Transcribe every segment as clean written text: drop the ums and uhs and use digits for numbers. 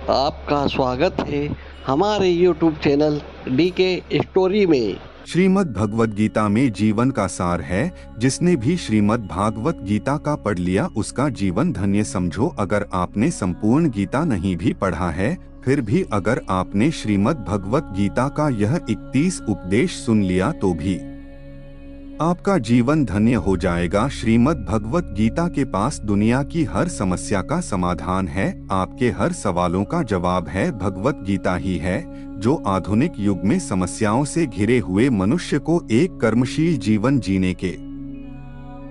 आपका स्वागत है हमारे YouTube चैनल DK स्टोरी में। श्रीमद् भगवत गीता में जीवन का सार है। जिसने भी श्रीमद् भागवत गीता का पढ़ लिया उसका जीवन धन्य समझो। अगर आपने संपूर्ण गीता नहीं भी पढ़ा है, फिर भी अगर आपने श्रीमद् भगवत गीता का यह 31 उपदेश सुन लिया तो भी आपका जीवन धन्य हो जाएगा। श्रीमद् भगवत गीता के पास दुनिया की हर समस्या का समाधान है। आपके हर सवालों का जवाब है। भगवत गीता ही है जो आधुनिक युग में समस्याओं से घिरे हुए मनुष्य को एक कर्मशील जीवन जीने के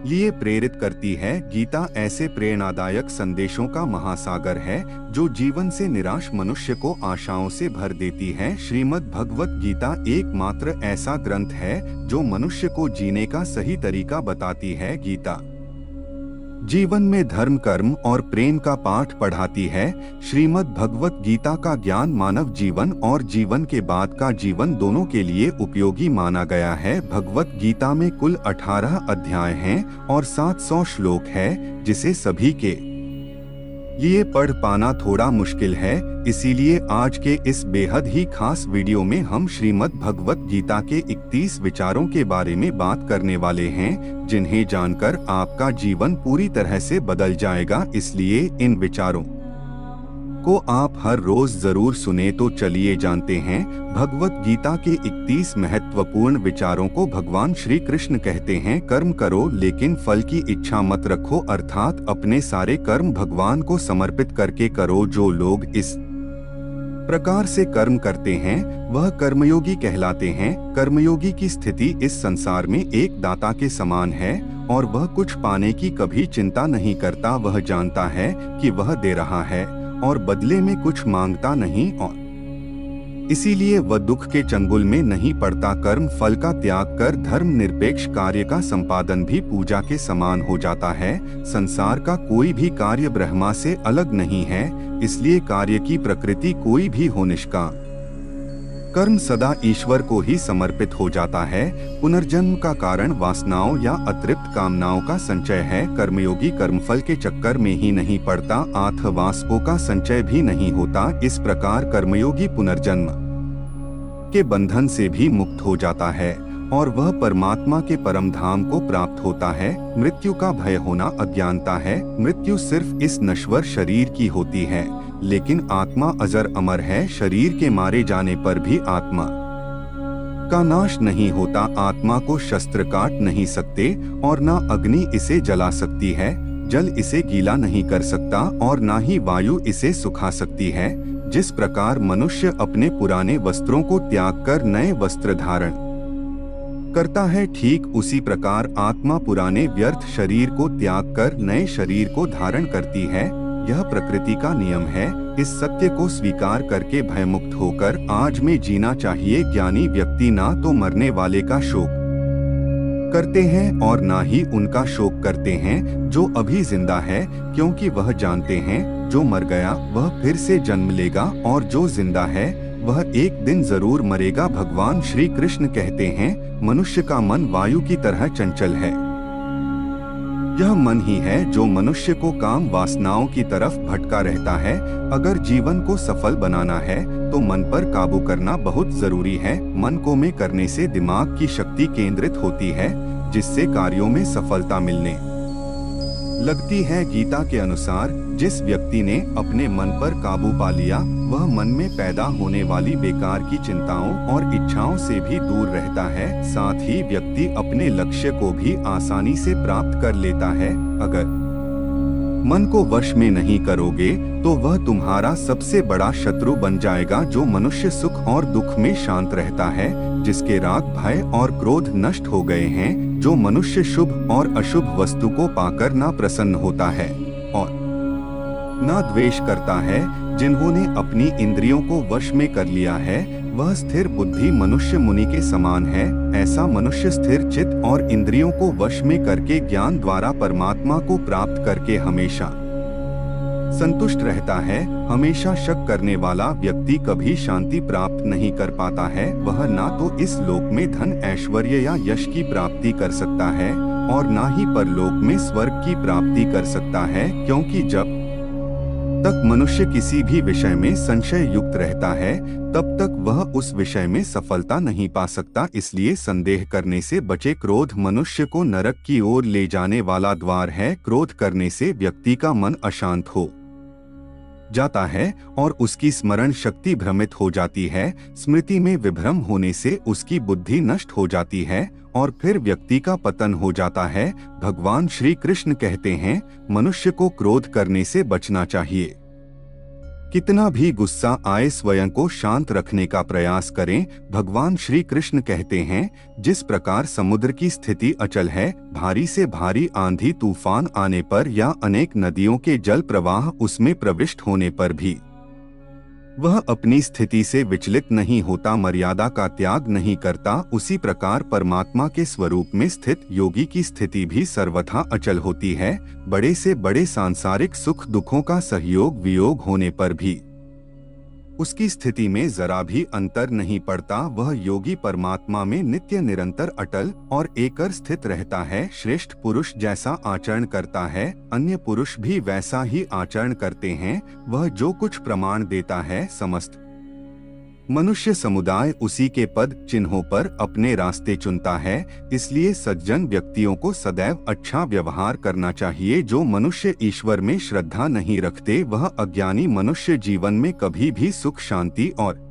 लिए प्रेरित करती है। गीता ऐसे प्रेरणादायक संदेशों का महासागर है जो जीवन से निराश मनुष्य को आशाओं से भर देती है। श्रीमद् भगवत गीता एकमात्र ऐसा ग्रंथ है जो मनुष्य को जीने का सही तरीका बताती है। गीता जीवन में धर्म, कर्म और प्रेम का पाठ पढ़ाती है। श्रीमद् भगवत गीता का ज्ञान मानव जीवन और जीवन के बाद का जीवन दोनों के लिए उपयोगी माना गया है। भगवत गीता में कुल 18 अध्याय हैं और 700 श्लोक है, जिसे सभी के लिए पढ़ पाना थोड़ा मुश्किल है। इसीलिए आज के इस बेहद ही खास वीडियो में हम श्रीमद् भगवत गीता के 31 विचारों के बारे में बात करने वाले हैं, जिन्हें जानकर आपका जीवन पूरी तरह से बदल जाएगा। इसलिए इन विचारों को आप हर रोज जरूर सुने। तो चलिए जानते हैं भगवत गीता के 31 महत्वपूर्ण विचारों को। भगवान श्री कृष्ण कहते हैं, कर्म करो लेकिन फल की इच्छा मत रखो, अर्थात अपने सारे कर्म भगवान को समर्पित करके करो। जो लोग इस प्रकार से कर्म करते हैं वह कर्मयोगी कहलाते हैं। कर्मयोगी की स्थिति इस संसार में एक दाता के समान है और वह कुछ पाने की कभी चिंता नहीं करता। वह जानता है कि वह दे रहा है और बदले में कुछ मांगता नहीं, और इसीलिए वह दुख के चंगुल में नहीं पड़ता। कर्म फल का त्याग कर धर्म निरपेक्ष कार्य का संपादन भी पूजा के समान हो जाता है। संसार का कोई भी कार्य ब्रह्मा से अलग नहीं है, इसलिए कार्य की प्रकृति कोई भी हो निष्काम कर्म सदा ईश्वर को ही समर्पित हो जाता है। पुनर्जन्म का कारण वासनाओं या अतृप्त कामनाओं का संचय है। कर्मयोगी कर्मफल के चक्कर में ही नहीं पड़ता, आथ वासकों का संचय भी नहीं होता। इस प्रकार कर्मयोगी पुनर्जन्म के बंधन से भी मुक्त हो जाता है और वह परमात्मा के परम धाम को प्राप्त होता है। मृत्यु का भय होना अज्ञानता है। मृत्यु सिर्फ इस नश्वर शरीर की होती है, लेकिन आत्मा अजर अमर है। शरीर के मारे जाने पर भी आत्मा का नाश नहीं होता। आत्मा को शस्त्र काट नहीं सकते और न अग्नि इसे जला सकती है, जल इसे गीला नहीं कर सकता और न ही वायु इसे सुखा सकती है। जिस प्रकार मनुष्य अपने पुराने वस्त्रों को त्याग कर नए वस्त्र धारण करता है, ठीक उसी प्रकार आत्मा पुराने व्यर्थ शरीर को त्याग कर नए शरीर को धारण करती है। यह प्रकृति का नियम है। इस सत्य को स्वीकार करके भयमुक्त होकर आज में जीना चाहिए। ज्ञानी व्यक्ति ना तो मरने वाले का शोक करते हैं और ना ही उनका शोक करते हैं जो अभी जिंदा है, क्योंकि वह जानते हैं जो मर गया वह फिर से जन्म लेगा और जो जिंदा है वह एक दिन जरूर मरेगा। भगवान श्री कृष्ण कहते हैं, मनुष्य का मन वायु की तरह चंचल है। यह मन ही है जो मनुष्य को काम वासनाओं की तरफ भटका रहता है। अगर जीवन को सफल बनाना है तो मन पर काबू करना बहुत जरूरी है। मन को में करने से दिमाग की शक्ति केंद्रित होती है, जिससे कार्यों में सफलता मिलने लगती है। गीता के अनुसार जिस व्यक्ति ने अपने मन पर काबू पा लिया वह मन में पैदा होने वाली बेकार की चिंताओं और इच्छाओं से भी दूर रहता है। साथ ही व्यक्ति अपने लक्ष्य को भी आसानी से प्राप्त कर लेता है। अगर मन को वश में नहीं करोगे तो वह तुम्हारा सबसे बड़ा शत्रु बन जाएगा। जो मनुष्य सुख और दुख में शांत रहता है, जिसके राग, भय और क्रोध नष्ट हो गए हैं, जो मनुष्य शुभ और अशुभ वस्तु को पाकर ना प्रसन्न होता है और ना द्वेष करता है, जिन्होंने अपनी इंद्रियों को वश में कर लिया है, वह स्थिर बुद्धि मनुष्य मुनि के समान है। ऐसा मनुष्य स्थिर चित्त और इंद्रियों को वश में करके ज्ञान द्वारा परमात्मा को प्राप्त करके हमेशा संतुष्ट रहता है। हमेशा शक करने वाला व्यक्ति कभी शांति प्राप्त नहीं कर पाता है। वह ना तो इस लोक में धन, ऐश्वर्य या यश की प्राप्ति कर सकता है और ना ही परलोक में स्वर्ग की प्राप्ति कर सकता है, क्योंकि जब तक मनुष्य किसी भी विषय में संशय युक्त रहता है, तब तक वह उस विषय में सफलता नहीं पा सकता। इसलिए संदेह करने से बचे। क्रोध मनुष्य को नरक की ओर ले जाने वाला द्वार है। क्रोध करने से व्यक्ति का मन अशांत हो जाता है और उसकी स्मरण शक्ति भ्रमित हो जाती है। स्मृति में विभ्रम होने से उसकी बुद्धि नष्ट हो जाती है और फिर व्यक्ति का पतन हो जाता है। भगवान श्री कृष्ण कहते हैं, मनुष्य को क्रोध करने से बचना चाहिए। कितना भी गुस्सा आए स्वयं को शांत रखने का प्रयास करें। भगवान श्री कृष्ण कहते हैं, जिस प्रकार समुद्र की स्थिति अचल है, भारी से भारी आंधी तूफान आने पर या अनेक नदियों के जल प्रवाह उसमें प्रविष्ट होने पर भी वह अपनी स्थिति से विचलित नहीं होता, मर्यादा का त्याग नहीं करता, उसी प्रकार परमात्मा के स्वरूप में स्थित योगी की स्थिति भी सर्वथा अचल होती है। बड़े से बड़े सांसारिक सुख दुखों का सहयोग वियोग होने पर भी उसकी स्थिति में जरा भी अंतर नहीं पड़ता। वह योगी परमात्मा में नित्य निरंतर अटल और एकर स्थित रहता है। श्रेष्ठ पुरुष जैसा आचरण करता है, अन्य पुरुष भी वैसा ही आचरण करते हैं। वह जो कुछ प्रमाण देता है, समस्त मनुष्य समुदाय उसी के पद चिन्हों पर अपने रास्ते चुनता है। इसलिए सज्जन व्यक्तियों को सदैव अच्छा व्यवहार करना चाहिए। जो मनुष्य ईश्वर में श्रद्धा नहीं रखते, वह अज्ञानी मनुष्य जीवन में कभी भी सुख शांति और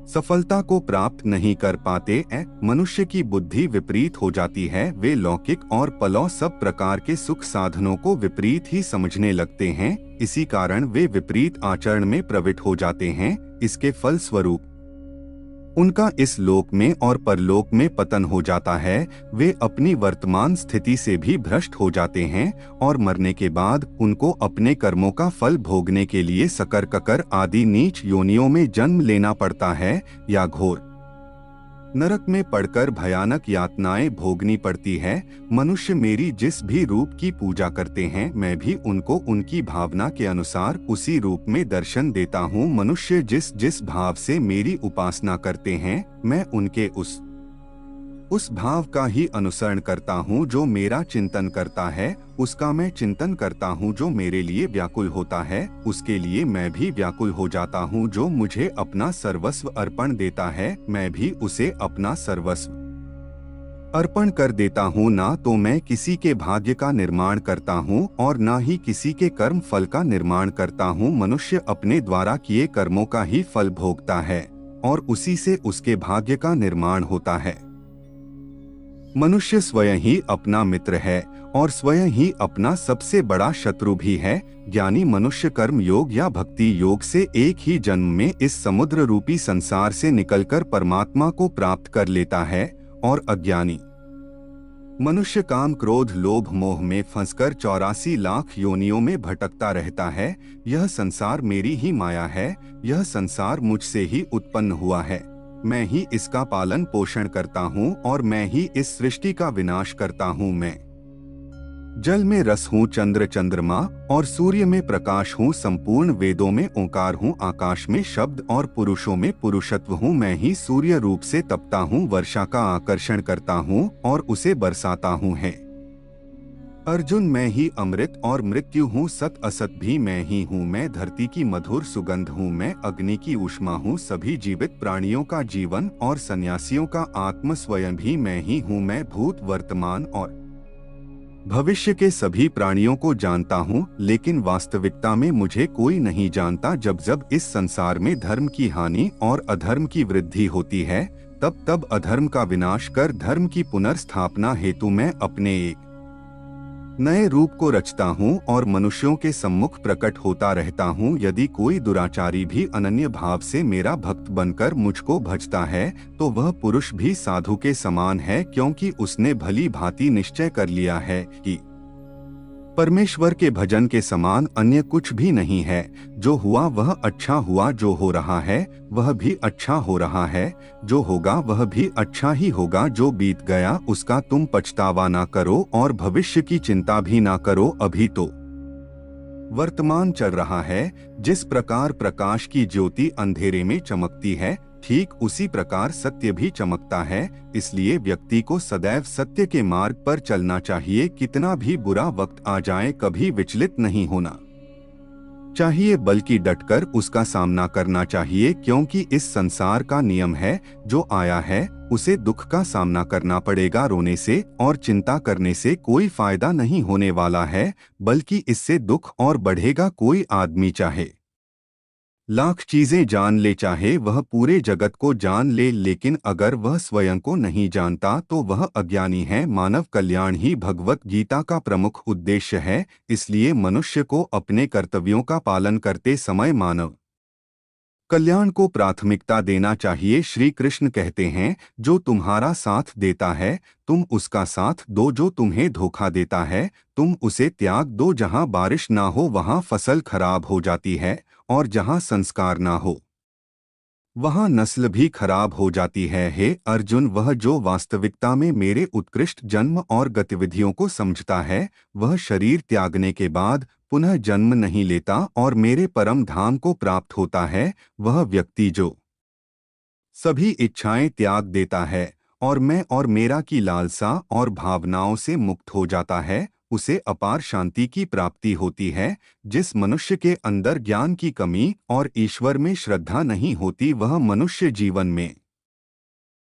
सफलता को प्राप्त नहीं कर पाते। मनुष्य की बुद्धि विपरीत हो जाती है। वे लौकिक और पलौ सब प्रकार के सुख साधनों को विपरीत ही समझने लगते हैं। इसी कारण वे विपरीत आचरण में प्रवृत्त हो जाते हैं। इसके फल स्वरूप उनका इस लोक में और परलोक में पतन हो जाता है। वे अपनी वर्तमान स्थिति से भी भ्रष्ट हो जाते हैं और मरने के बाद उनको अपने कर्मों का फल भोगने के लिए सकर ककर आदि नीच योनियों में जन्म लेना पड़ता है या घोर नरक में पड़कर भयानक यातनाएं भोगनी पड़ती है। मनुष्य मेरी जिस भी रूप की पूजा करते हैं, मैं भी उनको उनकी भावना के अनुसार उसी रूप में दर्शन देता हूँ। मनुष्य जिस जिस भाव से मेरी उपासना करते हैं, मैं उनके उस भाव का ही अनुसरण करता हूँ। जो मेरा चिंतन करता है, उसका मैं चिंतन करता हूँ। जो मेरे लिए व्याकुल होता है, उसके लिए मैं भी व्याकुल हो जाता हूँ। जो मुझे अपना सर्वस्व अर्पण देता है, मैं भी उसे अपना सर्वस्व अर्पण कर देता हूँ। ना तो मैं किसी के भाग्य का निर्माण करता हूँ और ना ही किसी के कर्म फल का निर्माण करता हूँ। मनुष्य अपने द्वारा किए कर्मों का ही फल भोगता है और उसी से उसके भाग्य का निर्माण होता है। मनुष्य स्वयं ही अपना मित्र है और स्वयं ही अपना सबसे बड़ा शत्रु भी है। ज्ञानी मनुष्य कर्म योग या भक्ति योग से एक ही जन्म में इस समुद्र रूपी संसार से निकलकर परमात्मा को प्राप्त कर लेता है और अज्ञानी मनुष्य काम क्रोध लोभ मोह में फंसकर 84 लाख योनियों में भटकता रहता है। यह संसार मेरी ही माया है। यह संसार मुझसे ही उत्पन्न हुआ है। मैं ही इसका पालन पोषण करता हूँ और मैं ही इस सृष्टि का विनाश करता हूँ। मैं जल में रस हूँ, चंद्र चंद्रमा और सूर्य में प्रकाश हूँ। संपूर्ण वेदों में ओंकार हूँ, आकाश में शब्द और पुरुषों में पुरुषत्व हूँ। मैं ही सूर्य रूप से तपता हूँ, वर्षा का आकर्षण करता हूँ और उसे बरसाता हूँ। है अर्जुन, मैं ही अमृत और मृत्यु हूँ, सत असत भी मैं ही हूँ। मैं धरती की मधुर सुगंध हूँ, मैं अग्नि की ऊष्मा हूँ। सभी जीवित प्राणियों का जीवन और सन्यासियों का आत्म स्वयं भी मैं ही हूँ। मैं भूत वर्तमान और भविष्य के सभी प्राणियों को जानता हूँ, लेकिन वास्तविकता में मुझे कोई नहीं जानता। जब जब इस संसार में धर्म की हानि और अधर्म की वृद्धि होती है, तब तब अधर्म का विनाश कर धर्म की पुनर्स्थापना हेतु मैं अपने एक नए रूप को रचता हूँ और मनुष्यों के सम्मुख प्रकट होता रहता हूँ। यदि कोई दुराचारी भी अनन्य भाव से मेरा भक्त बनकर मुझको भजता है, तो वह पुरुष भी साधु के समान है, क्योंकि उसने भली भांति निश्चय कर लिया है कि परमेश्वर के भजन के समान अन्य कुछ भी नहीं है। जो हुआ वह अच्छा हुआ, जो हो रहा है वह भी अच्छा हो रहा है, जो होगा वह भी अच्छा ही होगा। जो बीत गया उसका तुम पछतावा ना करो और भविष्य की चिंता भी ना करो। अभी तो वर्तमान चल रहा है। जिस प्रकार प्रकाश की ज्योति अंधेरे में चमकती है, ठीक उसी प्रकार सत्य भी चमकता है। इसलिए व्यक्ति को सदैव सत्य के मार्ग पर चलना चाहिए। कितना भी बुरा वक्त आ जाए, कभी विचलित नहीं होना। चाहिए, बल्कि डटकर उसका सामना करना चाहिए, क्योंकि इस संसार का नियम है, जो आया है उसे दुख का सामना करना पड़ेगा। रोने से और चिंता करने से कोई फायदा नहीं होने वाला है, बल्कि इससे दुख और बढ़ेगा। कोई आदमी चाहे लाख चीजें जान ले, चाहे वह पूरे जगत को जान ले, लेकिन अगर वह स्वयं को नहीं जानता तो वह अज्ञानी है। मानव कल्याण ही भगवत गीता का प्रमुख उद्देश्य है, इसलिए मनुष्य को अपने कर्तव्यों का पालन करते समय मानव कल्याण को प्राथमिकता देना चाहिए। श्री कृष्ण कहते हैं, जो तुम्हारा साथ देता है तुम उसका साथ दो, जो तुम्हें धोखा देता है तुम उसे त्याग दो। जहाँ बारिश ना हो वहाँ फसल खराब हो जाती है, और जहाँ संस्कार ना हो वहाँ नस्ल भी खराब हो जाती है। हे अर्जुन, वह जो वास्तविकता में मेरे उत्कृष्ट जन्म और गतिविधियों को समझता है, वह शरीर त्यागने के बाद पुनः जन्म नहीं लेता और मेरे परम धाम को प्राप्त होता है। वह व्यक्ति जो सभी इच्छाएं त्याग देता है और मैं और मेरा की लालसा और भावनाओं से मुक्त हो जाता है, उसे अपार शांति की प्राप्ति होती है। जिस मनुष्य के अंदर ज्ञान की कमी और ईश्वर में श्रद्धा नहीं होती, वह मनुष्य जीवन में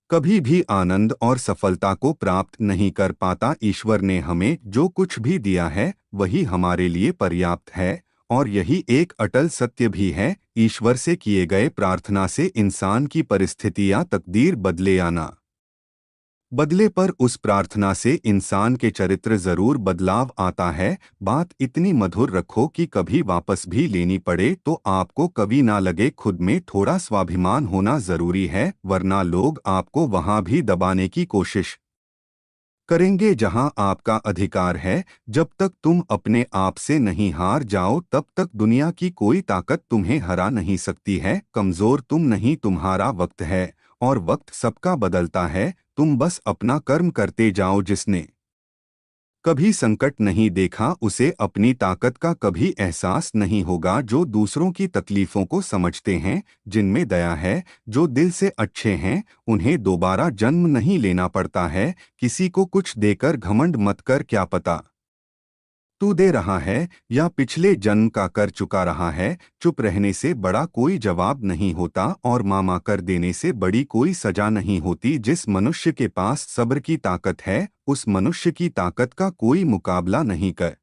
कभी भी आनंद और सफलता को प्राप्त नहीं कर पाता। ईश्वर ने हमें जो कुछ भी दिया है वही हमारे लिए पर्याप्त है, और यही एक अटल सत्य भी है। ईश्वर से किए गए प्रार्थना से इंसान की परिस्थितियां तकदीर बदले या ना बदले, पर उस प्रार्थना से इंसान के चरित्र जरूर बदलाव आता है। बात इतनी मधुर रखो कि कभी वापस भी लेनी पड़े तो आपको कभी ना लगे। खुद में थोड़ा स्वाभिमान होना जरूरी है, वरना लोग आपको वहां भी दबाने की कोशिश करेंगे जहां आपका अधिकार है। जब तक तुम अपने आप से नहीं हार जाओ, तब तक दुनिया की कोई ताकत तुम्हें हरा नहीं सकती है। कमजोर तुम नहीं, तुम्हारा वक्त है, और वक्त सबका बदलता है। तुम बस अपना कर्म करते जाओ। जिसने कभी संकट नहीं देखा उसे अपनी ताकत का कभी एहसास नहीं होगा। जो दूसरों की तकलीफों को समझते हैं, जिनमें दया है, जो दिल से अच्छे हैं, उन्हें दोबारा जन्म नहीं लेना पड़ता है। किसी को कुछ देकर घमंड मत कर, क्या पता तू दे रहा है या पिछले जन्म का कर चुका रहा है। चुप रहने से बड़ा कोई जवाब नहीं होता, और मामा कर देने से बड़ी कोई सजा नहीं होती। जिस मनुष्य के पास सब्र की ताकत है, उस मनुष्य की ताकत का कोई मुकाबला नहीं कर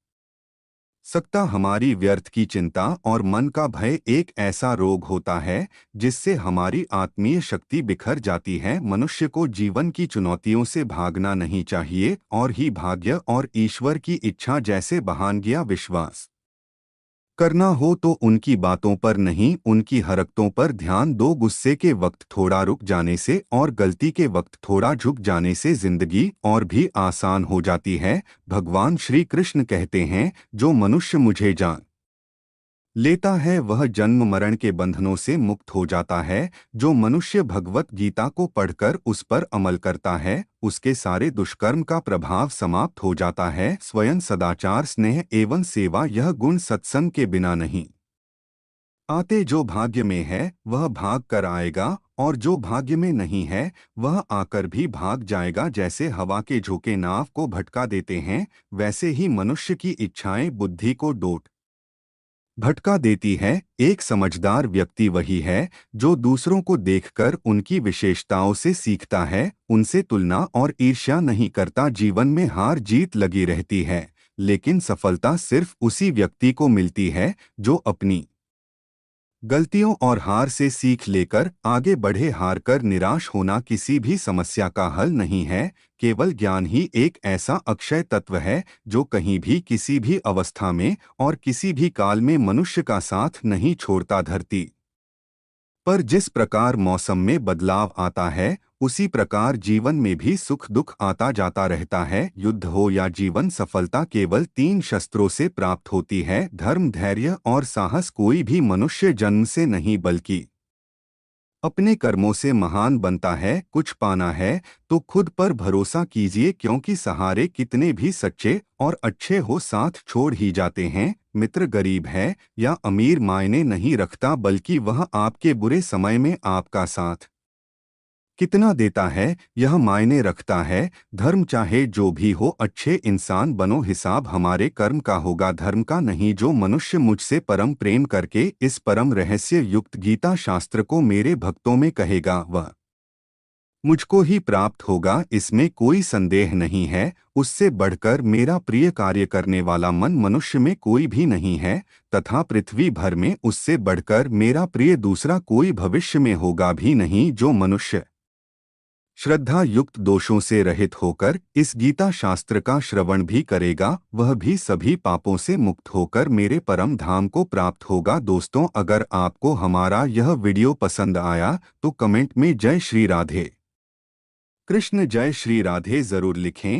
सकता। हमारी व्यर्थ की चिंता और मन का भय एक ऐसा रोग होता है जिससे हमारी आत्मीय शक्ति बिखर जाती है। मनुष्य को जीवन की चुनौतियों से भागना नहीं चाहिए, और ही भाग्य और ईश्वर की इच्छा जैसे बहानगिया विश्वास करना हो तो उनकी बातों पर नहीं, उनकी हरकतों पर ध्यान दो। गुस्से के वक्त थोड़ा रुक जाने से और गलती के वक्त थोड़ा झुक जाने से जिंदगी और भी आसान हो जाती है। भगवान श्री कृष्ण कहते हैं, जो मनुष्य मुझे जान लेता है वह जन्म मरण के बंधनों से मुक्त हो जाता है। जो मनुष्य भगवत गीता को पढ़कर उस पर अमल करता है, उसके सारे दुष्कर्म का प्रभाव समाप्त हो जाता है। स्वयं सदाचार, स्नेह एवं सेवा, यह गुण सत्संग के बिना नहीं आते। जो भाग्य में है वह भाग कर आएगा, और जो भाग्य में नहीं है वह आकर भी भाग जाएगा। जैसे हवा के झोंके नाव को भटका देते हैं, वैसे ही मनुष्य की इच्छाएं बुद्धि को डोट भटका देती है। एक समझदार व्यक्ति वही है जो दूसरों को देखकर उनकी विशेषताओं से सीखता है, उनसे तुलना और ईर्ष्या नहीं करता। जीवन में हार जीत लगी रहती है, लेकिन सफलता सिर्फ उसी व्यक्ति को मिलती है जो अपनी गलतियों और हार से सीख लेकर आगे बढ़े। हार कर निराश होना किसी भी समस्या का हल नहीं है। केवल ज्ञान ही एक ऐसा अक्षय तत्व है जो कहीं भी, किसी भी अवस्था में और किसी भी काल में मनुष्य का साथ नहीं छोड़ता। धरती पर जिस प्रकार मौसम में बदलाव आता है, उसी प्रकार जीवन में भी सुख दुख आता जाता रहता है। युद्ध हो या जीवन, सफलता केवल 3 शस्त्रों से प्राप्त होती है: धर्म, धैर्य और साहस। कोई भी मनुष्य जन्म से नहीं बल्कि अपने कर्मों से महान बनता है। कुछ पाना है तो खुद पर भरोसा कीजिए, क्योंकि सहारे कितने भी सच्चे और अच्छे हो, साथ छोड़ ही जाते हैं। मित्र गरीब है या अमीर मायने नहीं रखता, बल्कि वह आपके बुरे समय में आपका साथ कितना देता है यह मायने रखता है। धर्म चाहे जो भी हो, अच्छे इंसान बनो, हिसाब हमारे कर्म का होगा, धर्म का नहीं। जो मनुष्य मुझसे परम प्रेम करके इस परम रहस्य युक्त गीता शास्त्र को मेरे भक्तों में कहेगा, वह मुझको ही प्राप्त होगा, इसमें कोई संदेह नहीं है। उससे बढ़कर मेरा प्रिय कार्य करने वाला मन मनुष्य में कोई भी नहीं है, तथा पृथ्वी भर में उससे बढ़कर मेरा प्रिय दूसरा कोई भविष्य में होगा भी नहीं। जो मनुष्य श्रद्धा युक्त दोषों से रहित होकर इस गीता शास्त्र का श्रवण भी करेगा, वह भी सभी पापों से मुक्त होकर मेरे परम धाम को प्राप्त होगा। दोस्तों, अगर आपको हमारा यह वीडियो पसंद आया तो कमेंट में जय श्री राधे कृष्ण, जय श्री राधे जरूर लिखें।